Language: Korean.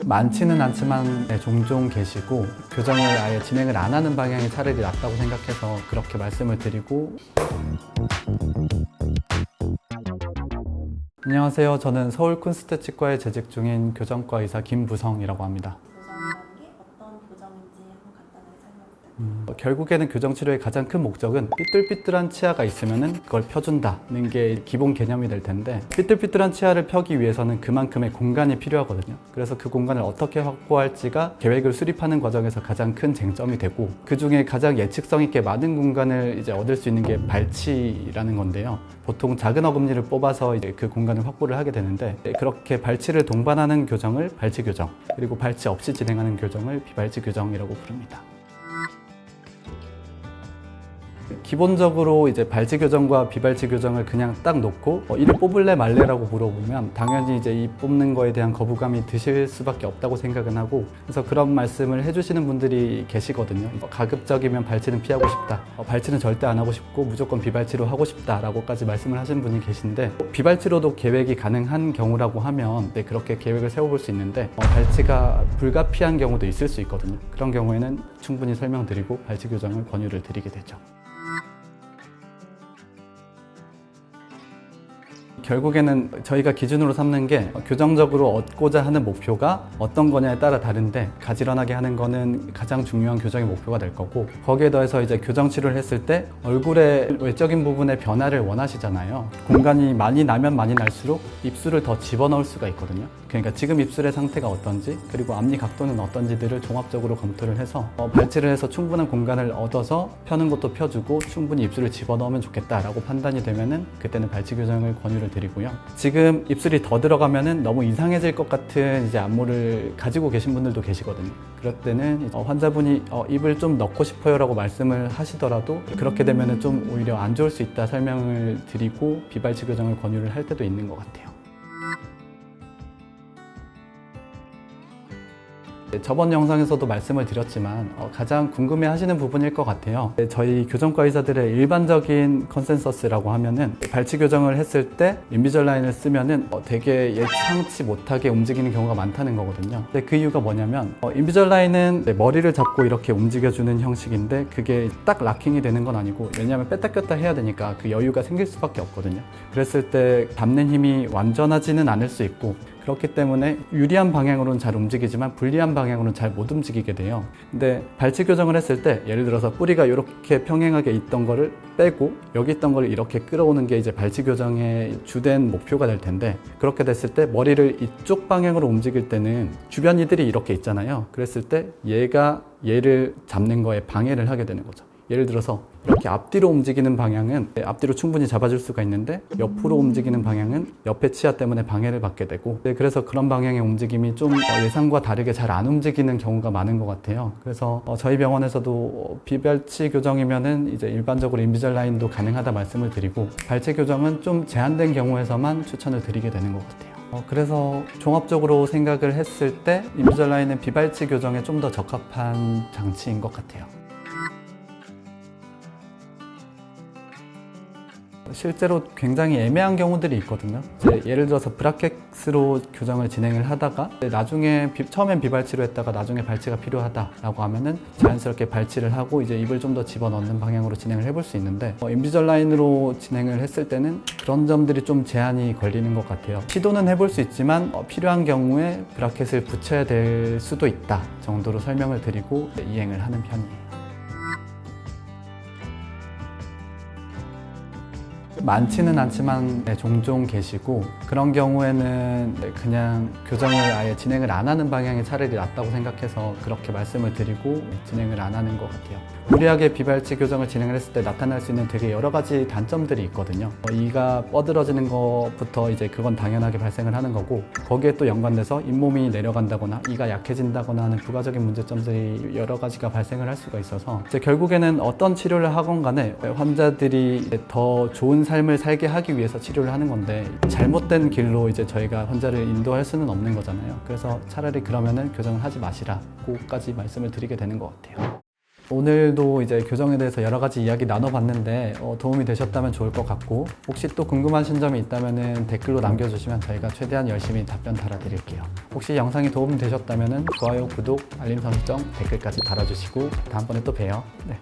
많지는 않지만 종종 계시고 교정을 아예 진행을 안 하는 방향이 차라리 낫다고 생각해서 그렇게 말씀을 드리고. 안녕하세요. 저는 서울 쿤스트치과에 재직 중인 교정과 의사 김부성이라고 합니다. 교정이라는 게 어떤 교정인지 한번 간단하게 설명 부탁드립니다. 결국에는 교정치료의 가장 큰 목적은 삐뚤삐뚤한 치아가 있으면 그걸 펴준다는 게 기본 개념이 될 텐데, 삐뚤삐뚤한 치아를 펴기 위해서는 그만큼의 공간이 필요하거든요. 그래서 그 공간을 어떻게 확보할지가 계획을 수립하는 과정에서 가장 큰 쟁점이 되고, 그 중에 가장 예측성 있게 많은 공간을 얻을 수 있는 게 발치라는 건데요. 보통 작은 어금니를 뽑아서 그 공간을 확보를 하게 되는데, 그렇게 발치를 동반하는 교정을 발치 교정, 그리고 발치 없이 진행하는 교정을 비발치 교정이라고 부릅니다. 기본적으로 발치 교정과 비발치 교정을 그냥 딱 놓고 이를 뽑을래 말래라고 물어보면 당연히 이 뽑는 거에 대한 거부감이 드실 수밖에 없다고 생각은 하고, 그래서 그런 말씀을 해주시는 분들이 계시거든요. 가급적이면 발치는 피하고 싶다, 발치는 절대 안 하고 싶고 무조건 비발치로 하고 싶다라고까지 말씀을 하신 분이 계신데, 비발치로도 계획이 가능한 경우라고 하면 그렇게 계획을 세워볼 수 있는데, 발치가 불가피한 경우도 있을 수 있거든요. 그런 경우에는 충분히 설명드리고 발치 교정을 권유를 드리게 되죠. 결국에는 저희가 기준으로 삼는 게 교정적으로 얻고자 하는 목표가 어떤 거냐에 따라 다른데, 가지런하게 하는 거는 가장 중요한 교정의 목표가 될 거고, 거기에 더해서 교정 치료를 했을 때 얼굴의 외적인 부분의 변화를 원하시잖아요. 공간이 많이 나면 많이 날수록 입술을 더 집어넣을 수가 있거든요. 그러니까 지금 입술의 상태가 어떤지, 그리고 앞니 각도는 어떤지들을 종합적으로 검토를 해서 발치를 해서 충분한 공간을 얻어서 펴는 것도 펴주고 충분히 입술을 집어넣으면 좋겠다라고 판단이 되면은 그때는 발치 교정을 권유를 드리고요. 지금 입술이 더 들어가면은 너무 이상해질 것 같은 안모를 가지고 계신 분들도 계시거든요. 그럴 때는 환자분이 입을 좀 넣고 싶어요라고 말씀을 하시더라도, 그렇게 되면은 좀 오히려 안 좋을 수 있다 설명을 드리고 비발치 교정을 권유를 할 때도 있는 것 같아요. 저번 영상에서도 말씀을 드렸지만 가장 궁금해 하시는 부분일 것 같아요. 저희 교정과 의사들의 일반적인 컨센서스라고 하면은 발치 교정을 했을 때 인비절라인을 쓰면은 되게 예상치 못하게 움직이는 경우가 많다는 거거든요. 근데 그 이유가 뭐냐면, 인비절라인은 머리를 잡고 이렇게 움직여주는 형식인데 그게 딱 락킹이 되는 건 아니고, 왜냐하면 뺐다 꼈다 해야 되니까 그 여유가 생길 수밖에 없거든요. 그랬을 때 잡는 힘이 완전하지는 않을 수 있고, 그렇기 때문에 유리한 방향으로는 잘 움직이지만 불리한 방향으로는 잘 못 움직이게 돼요. 근데 발치 교정을 했을 때 예를 들어서 뿌리가 이렇게 평행하게 있던 거를 빼고 여기 있던 걸 이렇게 끌어오는 게 발치 교정의 주된 목표가 될 텐데, 그렇게 됐을 때 머리를 이쪽 방향으로 움직일 때는 주변 이들이 이렇게 있잖아요. 그랬을 때 얘가 얘를 잡는 거에 방해를 하게 되는 거죠. 예를 들어서 이렇게 앞뒤로 움직이는 방향은 앞뒤로 충분히 잡아줄 수가 있는데, 옆으로 움직이는 방향은 옆에 치아 때문에 방해를 받게 되고, 그래서 그런 방향의 움직임이 좀 예상과 다르게 잘 안 움직이는 경우가 많은 것 같아요. 그래서 저희 병원에서도 비발치 교정이면은 일반적으로 인비절라인도 가능하다 말씀을 드리고, 발치 교정은 좀 제한된 경우에서만 추천을 드리게 되는 것 같아요. 그래서 종합적으로 생각을 했을 때 인비절라인은 비발치 교정에 좀 더 적합한 장치인 것 같아요. 실제로 굉장히 애매한 경우들이 있거든요. 예를 들어서 브라켓으로 교정을 진행을 하다가 나중에 처음엔 비발치로 했다가 나중에 발치가 필요하다라고 하면은 자연스럽게 발치를 하고 입을 좀 더 집어넣는 방향으로 진행을 해볼 수 있는데, 인비절라인으로 진행을 했을 때는 그런 점들이 좀 제한이 걸리는 것 같아요. 시도는 해볼 수 있지만 필요한 경우에 브라켓을 붙여야 될 수도 있다 정도로 설명을 드리고 이행을 하는 편이에요. 많지는 않지만 종종 계시고, 그런 경우에는 그냥 교정을 아예 진행을 안 하는 방향이 차라리 낫다고 생각해서 그렇게 말씀을 드리고 진행을 안 하는 것 같아요. 무리하게 비발치 교정을 진행을 했을 때 나타날 수 있는 되게 여러 가지 단점들이 있거든요. 이가 뻗어지는 것부터 그건 당연하게 발생을 하는 거고, 거기에 또 연관돼서 잇몸이 내려간다거나 이가 약해진다거나 하는 부가적인 문제점들이 여러 가지가 발생을 할 수가 있어서, 결국에는 어떤 치료를 하건 간에 환자들이 더 좋은 삶을 살게 하기 위해서 치료를 하는 건데, 잘못된 길로 저희가 환자를 인도할 수는 없는 거잖아요. 그래서 차라리 그러면은 교정을 하지 마시라고까지 말씀을 드리게 되는 것 같아요. 오늘도 이제 교정에 대해서 여러 가지 이야기 나눠봤는데 도움이 되셨다면 좋을 것 같고, 혹시 또 궁금하신 점이 있다면 댓글로 남겨주시면 저희가 최대한 열심히 답변 달아드릴게요. 혹시 영상이 도움 되셨다면 좋아요, 구독, 알림 설정, 댓글까지 달아주시고 다음번에 또 봬요. 네.